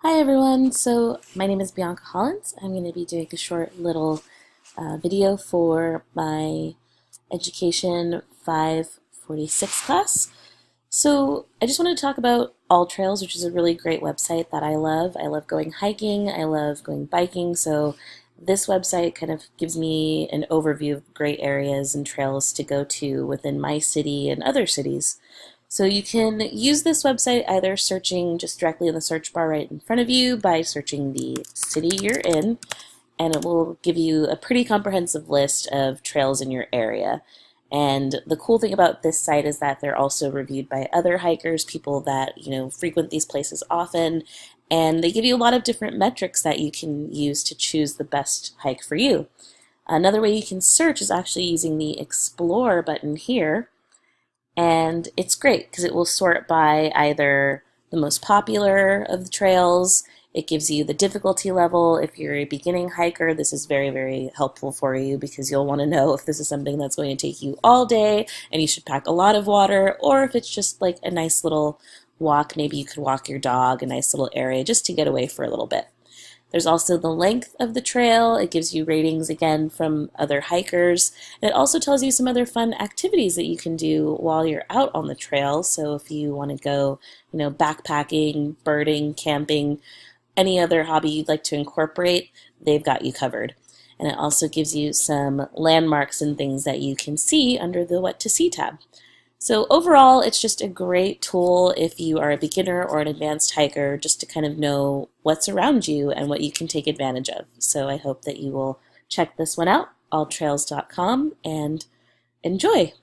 Hi everyone, so my name is Bianca Hollins. I'm going to be doing a short little video for my Education 546 class. So I just want to talk about AllTrails, which is a really great website that I love. I love going hiking, I love going biking, so this website kind of gives me an overview of great areas and trails to go to within my city and other cities. So you can use this website either searching just directly in the search bar right in front of you by searching the city you're in, and it will give you a pretty comprehensive list of trails in your area. And the cool thing about this site is that they're also reviewed by other hikers, people that frequent these places often, and they give you a lot of different metrics that you can use to choose the best hike for you. Another way you can search is actually using the Explore button here. And it's great because it will sort by either the most popular of the trails. It gives you the difficulty level. If you're a beginning hiker, this is very, very helpful for you because you'll want to know if this is something that's going to take you all day and you should pack a lot of water, or if it's just like a nice little walk. Maybe you could walk your dog, a nice little area just to get away for a little bit. There's also the length of the trail. It gives you ratings again from other hikers. And it also tells you some other fun activities that you can do while you're out on the trail. So if you want to go, backpacking, birding, camping, any other hobby you'd like to incorporate, they've got you covered. And it also gives you some landmarks and things that you can see under the What to See tab. So overall, it's just a great tool if you are a beginner or an advanced hiker, just to kind of know what's around you and what you can take advantage of. So I hope that you will check this one out, alltrails.com, and enjoy.